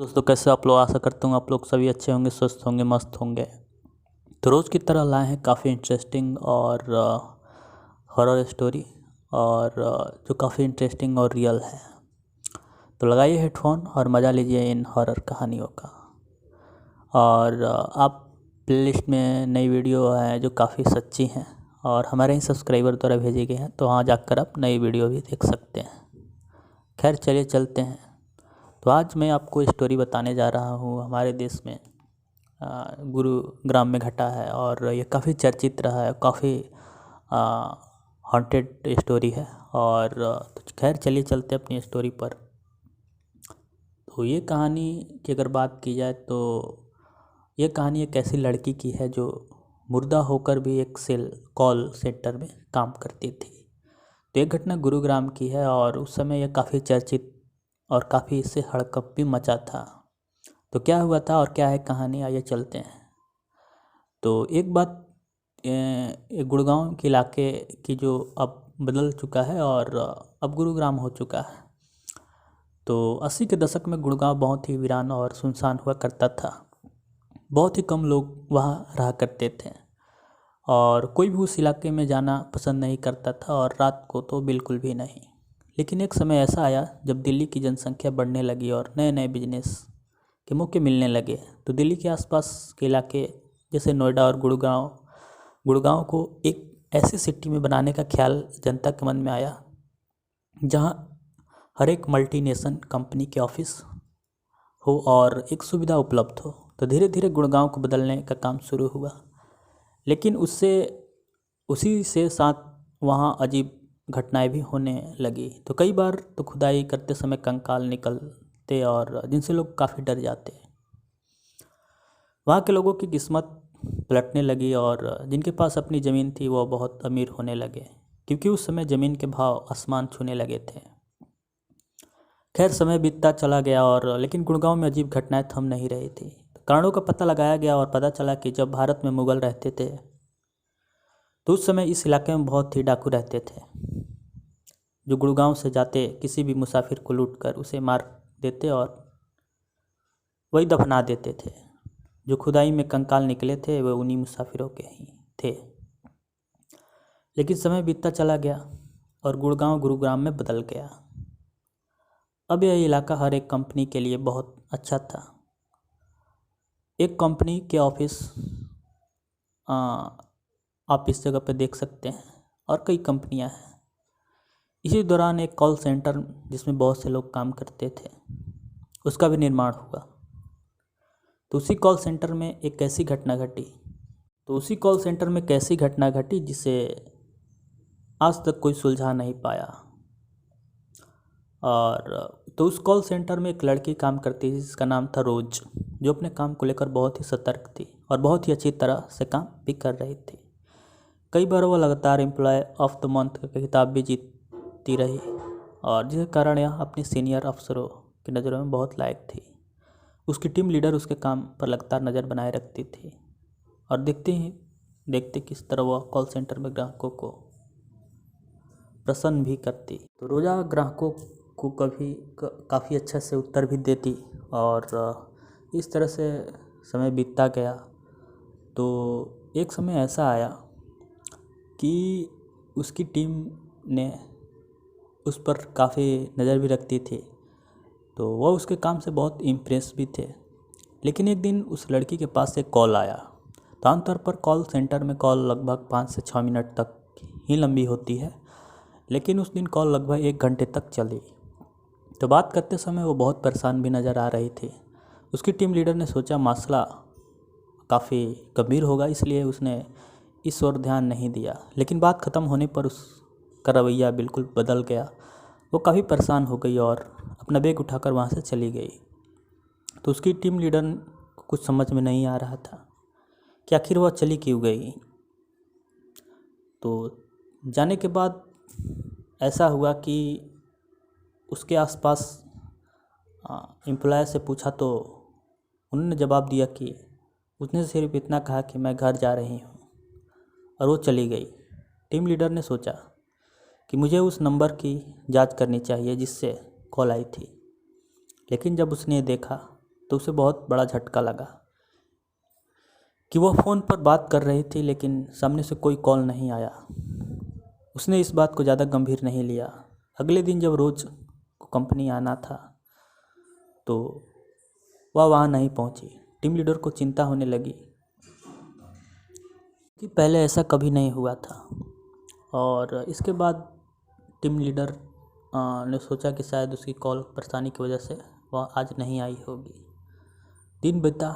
दोस्तों कैसे आप लोग। आशा करता हूँ आप लोग सभी अच्छे होंगे, स्वस्थ होंगे, मस्त होंगे। तो रोज़ की तरह लाए हैं काफ़ी इंटरेस्टिंग और हॉरर स्टोरी और जो काफ़ी इंटरेस्टिंग और रियल है। तो लगाइए हेडफोन और मज़ा लीजिए इन हॉरर कहानियों का। और आप प्लेलिस्ट में नई वीडियो है जो काफ़ी सच्ची हैं और हमारे ही सब्सक्राइबर द्वारा भेजे गए हैं, तो वहाँ जाकर आप नई वीडियो भी देख सकते हैं। खैर चलिए चलते हैं। तो आज मैं आपको स्टोरी बताने जा रहा हूँ। हमारे देश में गुरुग्राम में घटा है और ये काफ़ी चर्चित रहा है, काफ़ी हॉन्टेड स्टोरी है। और तो खैर चलिए चलते अपनी स्टोरी पर। तो ये कहानी की अगर बात की जाए तो ये कहानी एक ऐसी लड़की की है जो मुर्दा होकर भी एक कॉल सेंटर में काम करती थी। तो ये घटना गुरुग्राम की है और उस समय यह काफ़ी चर्चित और काफ़ी इससे हड़कंप भी मचा था। तो क्या हुआ था और क्या है कहानी, आइए चलते हैं। तो एक बात, गुड़गांव के इलाके की जो अब बदल चुका है और अब गुरुग्राम हो चुका है। तो 80 के दशक में गुड़गांव बहुत ही वीरान और सुनसान हुआ करता था। बहुत ही कम लोग वहाँ रहा करते थे और कोई भी उस इलाके में जाना पसंद नहीं करता था और रात को तो बिल्कुल भी नहीं। लेकिन एक समय ऐसा आया जब दिल्ली की जनसंख्या बढ़ने लगी और नए नए बिजनेस के मौके मिलने लगे। तो दिल्ली के आसपास के इलाके जैसे नोएडा और गुड़गांव को एक ऐसी सिटी में बनाने का ख्याल जनता के मन में आया जहां हर एक मल्टीनेशनल कंपनी के ऑफिस हो और एक सुविधा उपलब्ध हो। तो धीरे धीरे गुड़गांव को बदलने का काम शुरू हुआ। लेकिन उसी से साथ वहाँ अजीब घटनाएं भी होने लगी। तो कई बार तो खुदाई करते समय कंकाल निकलते और जिनसे लोग काफ़ी डर जाते। वहाँ के लोगों की किस्मत पलटने लगी और जिनके पास अपनी ज़मीन थी वो बहुत अमीर होने लगे, क्योंकि उस समय ज़मीन के भाव आसमान छूने लगे थे। खैर समय बीतता चला गया और लेकिन गुड़गांव में अजीब घटनाएं थम नहीं रही थी। तो कारणों का पता लगाया गया और पता चला कि जब भारत में मुगल रहते थे तो उस समय इस इलाके में बहुत ही डाकू रहते थे, जो गुड़गांव से जाते किसी भी मुसाफिर को लूटकर उसे मार देते और वही दफना देते थे। जो खुदाई में कंकाल निकले थे वे उन्हीं मुसाफिरों के ही थे। लेकिन समय बीतता चला गया और गुड़गांव गुरुग्राम में बदल गया। अब यह इलाका हर एक कंपनी के लिए बहुत अच्छा था। एक कंपनी के ऑफिस आप इस जगह पर देख सकते हैं और कई कंपनियां हैं। इसी दौरान एक कॉल सेंटर जिसमें बहुत से लोग काम करते थे उसका भी निर्माण हुआ। तो उसी कॉल सेंटर में एक ऐसी घटना घटी जिसे आज तक कोई सुलझा नहीं पाया। और तो उस कॉल सेंटर में एक लड़की काम करती थी जिसका नाम था रोज, जो अपने काम को लेकर बहुत ही सतर्क थी और बहुत ही अच्छी तरह से काम भी कर रही थी। कई बार वो लगातार एम्प्लॉय ऑफ द मंथ का खिताब भी जीतती रही और जिसके कारण यह अपने सीनियर अफसरों की नज़रों में बहुत लायक थी। उसकी टीम लीडर उसके काम पर लगातार नज़र बनाए रखती थी और देखते ही देखते किस तरह वह कॉल सेंटर में ग्राहकों को प्रसन्न भी करती। तो रोज़ा ग्राहकों को काफ़ी अच्छे से उत्तर भी देती और इस तरह से समय बीतता गया। तो एक समय ऐसा आया कि उसकी टीम ने उस पर काफ़ी नज़र भी रखती थी, तो वह उसके काम से बहुत इम्प्रेस भी थे। लेकिन एक दिन उस लड़की के पास एक कॉल आया। तो आमतौर पर कॉल सेंटर में कॉल लगभग 5 से 6 मिनट तक ही लंबी होती है, लेकिन उस दिन कॉल लगभग 1 घंटे तक चली। तो बात करते समय वो बहुत परेशान भी नज़र आ रही थी। उसकी टीम लीडर ने सोचा मसला काफ़ी गंभीर होगा, इसलिए उसने इस ओर ध्यान नहीं दिया। लेकिन बात ख़त्म होने पर उसका रवैया बिल्कुल बदल गया। वो काफ़ी परेशान हो गई और अपना बैग उठाकर वहाँ से चली गई। तो उसकी टीम लीडर को कुछ समझ में नहीं आ रहा था कि आखिर वह चली क्यों गई। तो जाने के बाद ऐसा हुआ कि उसके आसपास एम्प्लॉय से पूछा तो उन्होंने जवाब दिया कि उसने सिर्फ इतना कहा कि मैं घर जा रही हूँ और वो चली गई। टीम लीडर ने सोचा कि मुझे उस नंबर की जांच करनी चाहिए जिससे कॉल आई थी। लेकिन जब उसने देखा तो उसे बहुत बड़ा झटका लगा कि वह फ़ोन पर बात कर रही थी लेकिन सामने से कोई कॉल नहीं आया। उसने इस बात को ज़्यादा गंभीर नहीं लिया। अगले दिन जब रोज़ को कंपनी आना था तो वह वहाँ नहीं पहुँची। टीम लीडर को चिंता होने लगी कि पहले ऐसा कभी नहीं हुआ था। और इसके बाद टीम लीडर ने सोचा कि शायद उसकी कॉल परेशानी की वजह से वह आज नहीं आई होगी। दिन बीता,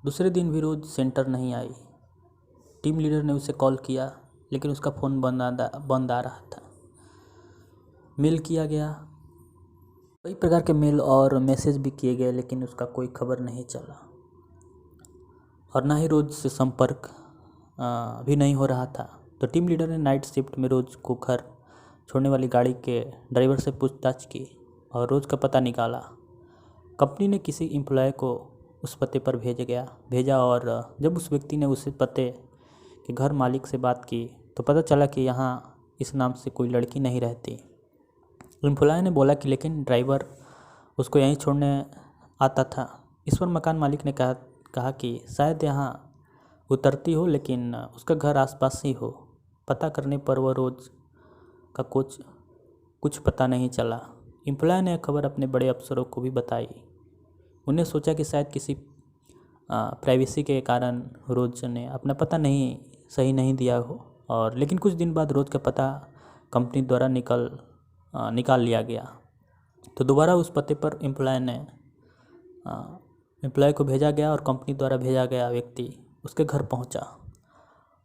दूसरे दिन भी रोज़ सेंटर नहीं आई। टीम लीडर ने उसे कॉल किया लेकिन उसका फ़ोन बंद आ रहा था। मेल किया गया, कई प्रकार के मेल और मैसेज भी किए गए लेकिन उसका कोई खबर नहीं चला और ना ही रोज़ से संपर्क भी नहीं हो रहा था। तो टीम लीडर ने नाइट शिफ्ट में रोज़ को घर छोड़ने वाली गाड़ी के ड्राइवर से पूछताछ की और रोज़ का पता निकाला। कंपनी ने किसी एम्प्लॉय को उस पते पर भेजा और जब उस व्यक्ति ने उस पते के घर मालिक से बात की तो पता चला कि यहाँ इस नाम से कोई लड़की नहीं रहती। एम्प्लॉय ने बोला कि लेकिन ड्राइवर उसको यहीं छोड़ने आता था। इस पर मकान मालिक ने कहा कि शायद यहाँ उतरती हो लेकिन उसका घर आसपास ही हो। पता करने पर वह रोज़ का कुछ पता नहीं चला। एम्प्लॉय ने खबर अपने बड़े अफसरों को भी बताई। उन्हें सोचा कि शायद किसी प्राइवेसी के कारण रोज़ ने अपना पता सही नहीं दिया हो और लेकिन कुछ दिन बाद रोज़ का पता कंपनी द्वारा निकाल लिया गया। तो दोबारा उस पते पर एम्प्लॉय को भेजा गया और कंपनी द्वारा भेजा गया व्यक्ति उसके घर पहुंचा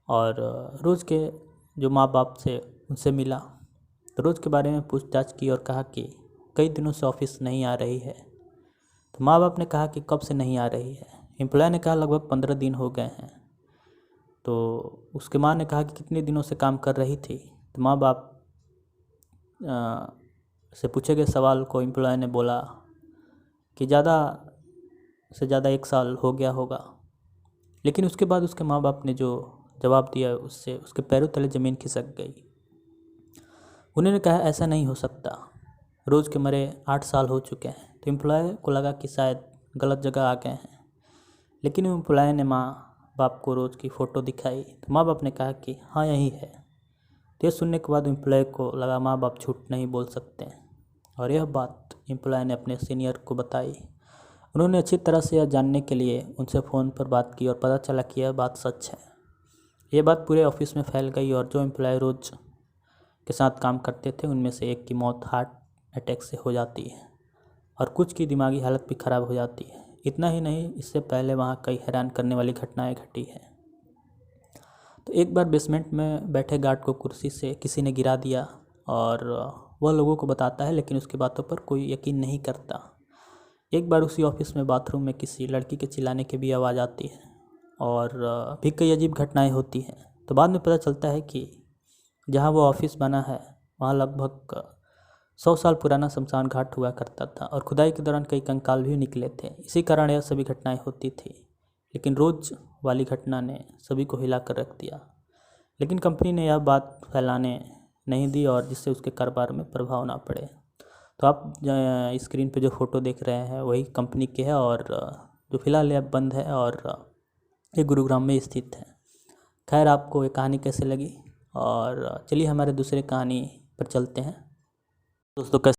और रोज़ के जो माँ बाप से उनसे मिला तो रोज़ के बारे में पूछताछ की और कहा कि कई दिनों से ऑफिस नहीं आ रही है। तो माँ बाप ने कहा कि कब से नहीं आ रही है। एम्प्लॉय ने कहा लगभग 15 दिन हो गए हैं। तो उसके माँ ने कहा कि कितने दिनों से काम कर रही थी। तो माँ बाप से पूछे गए सवाल को एम्प्लॉय ने बोला कि ज़्यादा से ज़्यादा 1 साल हो गया होगा। लेकिन उसके बाद उसके माँ बाप ने जो जवाब दिया उससे उसके पैरों तले ज़मीन खिसक गई। उन्होंने कहा ऐसा नहीं हो सकता, रोज़ के मरे 8 साल हो चुके हैं। तो एम्प्लॉय को लगा कि शायद गलत जगह आ गए हैं। लेकिन एम्प्लॉय ने माँ बाप को रोज़ की फ़ोटो दिखाई तो माँ बाप ने कहा कि हाँ यही है। तो ये सुनने के बाद एम्प्लॉय को लगा माँ बाप झूठ नहीं बोल सकते और यह बात एम्प्लॉय ने अपने सीनियर को बताई। उन्होंने अच्छी तरह से यह जानने के लिए उनसे फ़ोन पर बात की और पता चला कि यह बात सच है। ये बात पूरे ऑफिस में फैल गई और जो एम्प्लॉय रोज़ के साथ काम करते थे उनमें से एक की मौत हार्ट अटैक से हो जाती है और कुछ की दिमागी हालत भी ख़राब हो जाती है। इतना ही नहीं, इससे पहले वहाँ कई हैरान करने वाली घटनाएं घटी हैं। तो एक बार बेसमेंट में बैठे गार्ड को कुर्सी से किसी ने गिरा दिया और वह लोगों को बताता है लेकिन उसकी बातों पर कोई यकीन नहीं करता। एक बार उसी ऑफिस में बाथरूम में किसी लड़की के चिल्लाने की भी आवाज़ आती है और भी कई अजीब घटनाएं होती हैं। तो बाद में पता चलता है कि जहाँ वो ऑफिस बना है वहाँ लगभग 100 साल पुराना शमशान घाट हुआ करता था और खुदाई के दौरान कई कंकाल भी निकले थे। इसी कारण यह सभी घटनाएं होती थी। लेकिन रोज़ वाली घटना ने सभी को हिला कर रख दिया। लेकिन कंपनी ने यह बात फैलाने नहीं दी और जिससे उसके कारोबार में प्रभाव ना पड़े। तो आप स्क्रीन पे जो फ़ोटो देख रहे हैं वही कंपनी की है और जो फ़िलहाल यह बंद है और ये गुरुग्राम में स्थित है। खैर, आपको ये कहानी कैसे लगी और चलिए हमारे दूसरे कहानी पर चलते हैं। दोस्तों, कैसे